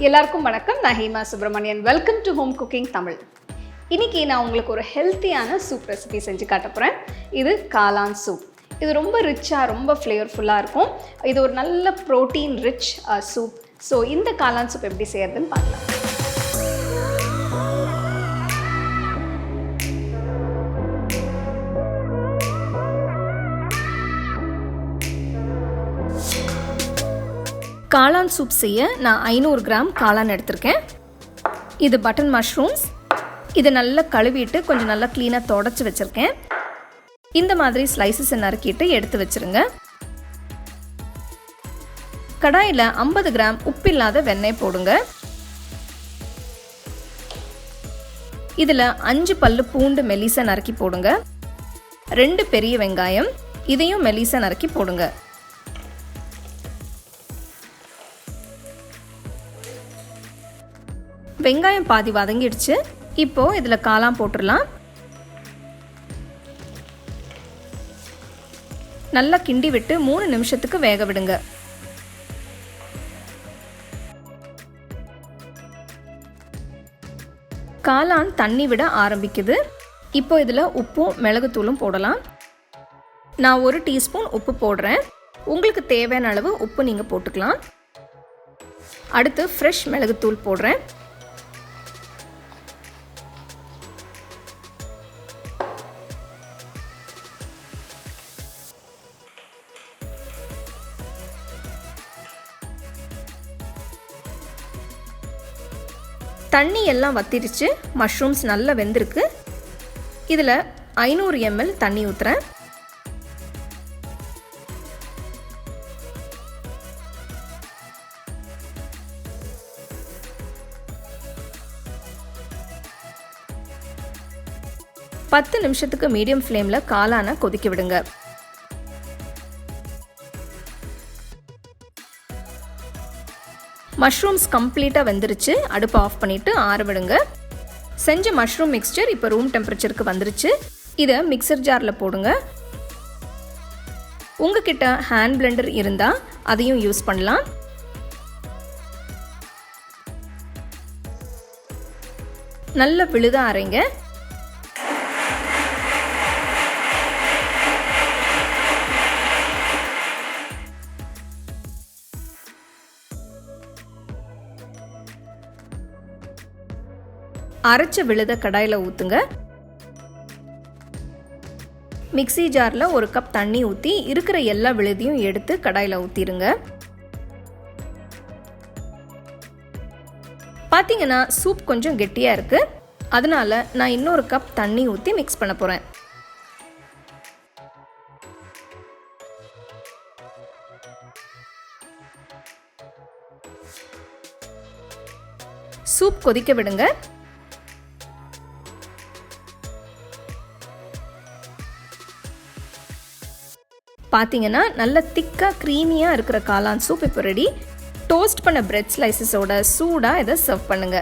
எல்லாருக்கும் வணக்கம். நான் Hema Subramanian. Welcome to home cooking Tamil. இன்னைக்கு நான் உங்களுக்கு ஒரு ஹெல்த்தியான சூப் ரெசிபி செஞ்சு காட்ட போகிறேன். இது காளான் சூப். இது ரொம்ப ரிச்சாக, ரொம்ப ஃப்ளேவர்ஃபுல்லாக இருக்கும். இது ஒரு நல்ல ப்ரோட்டீன் ரிச் சூப். ஸோ இந்த காளான் சூப் எப்படி செய்யறதுன்னு பார்க்கலாம். காளான் சூப் செய்ய நான் 500 கிராம் காளான் எடுத்திருக்கேன். இது பட்டன் மஷ்ரூம்ஸ். இதை நல்லா கழுவிட்டு கொஞ்சம் நல்லா க்ளீனாக தொடச்சி வச்சுருக்கேன். இந்த மாதிரி ஸ்லைசஸை நறுக்கிட்டு எடுத்து வச்சுருங்க. கடாயில் 50 கிராம் உப்பில்லாத வெண்ணெய் போடுங்க. இதில் 5 பல்லு பூண்டு மெலிசா நறுக்கி போடுங்க. 2 பெரிய வெங்காயம், இதையும் மெலிசா நறுக்கி போடுங்க. வெங்காயம் பாதி வதங்கிடுச்சு. இப்போ இதில் காளான் போட்டுடலாம். நல்லா கிண்டி விட்டு 3 நிமிஷத்துக்கு வேக விடுங்க. காளான் தண்ணி விட ஆரம்பிக்குது. இப்போ இதில் உப்பும் மிளகுத்தூளும் போடலாம். நான் 1 டீஸ்பூன் உப்பு போடுறேன். உங்களுக்கு தேவையான அளவு உப்பு நீங்கள் போட்டுக்கலாம். அடுத்து ஃப்ரெஷ் மிளகுத்தூள் போடுறேன். தண்ணி எல்லாம் வத்திருச்சு. மஷ்ரூம்ஸ் நல்லா வெந்திருக்கு. இதில் 500 ml தண்ணி ஊற்றுறேன். பத்து நிமிஷத்துக்கு மீடியம் ஃப்ளேமில் காளானை கொதிக்க விடுங்க. மஷ்ரூம்ஸ் கம்ப்ளீட்டாக வெந்துருச்சு. அடுப்பை ஆஃப் பண்ணிவிட்டு ஆற விடுங்க. செஞ்ச மஷ்ரூம் மிக்ஸ்சர் இப்போ ரூம் டெம்பரேச்சருக்கு வந்துருச்சு. இதை மிக்சர் ஜாரில் போடுங்க. உங்ககிட்ட ஹேண்ட் பிளெண்டர் இருந்தால் அதையும் யூஸ் பண்ணலாம். நல்ல விழுதா அரைங்க. அரைச்ச விழுத கடாயில் ஊற்றுங்க. மிக்ஸி ஜாரில் 1 கப் தண்ணி ஊற்றி இருக்கிற எல்லா விழுதையும் எடுத்து கடாயில் ஊற்றிடுங்க. பார்த்தீங்கன்னா சூப் கொஞ்சம் கெட்டியாக இருக்குது. அதனால நான் இன்னொரு கப் தண்ணி ஊற்றி மிக்ஸ் பண்ண போகிறேன். சூப் கொதிக்க விடுங்க. பார்த்தீங்கன்னா நல்ல திக்காக க்ரீமியாக இருக்கிற காளான் சூப் இப்போ ரெடி. டோஸ்ட் பண்ண பிரெட் ஸ்லைசஸோட சூடாக இதை சர்வ் பண்ணுங்க.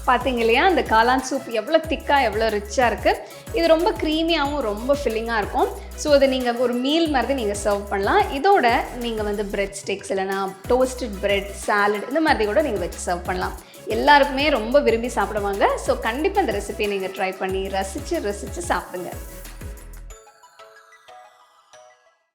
பார்த்தீங்க இல்லையா, அந்த காளான் சூப் எவ்வளோ திக்காக, எவ்வளோ ரிச்சாக இருக்குது. இது ரொம்ப க்ரீமியாகவும் ரொம்ப ஃபில்லிங்காக இருக்கும். ஸோ அதை நீங்கள் ஒரு மீல் மாதிரி நீங்கள் சர்வ் பண்ணலாம். இதோட நீங்கள் பிரெட் ஸ்டிக்ஸ் இல்லைனா டோஸ்டட் பிரெட், சாலட் இந்த மாதிரி கூட நீங்கள் வச்சு சர்வ் பண்ணலாம். எல்லாருக்குமே ரொம்ப விரும்பி சாப்பிடுவாங்க. ஸோ கண்டிப்பாக இந்த ரெசிபியை நீங்கள் ட்ரை பண்ணி ரசித்து சாப்பிடுங்க.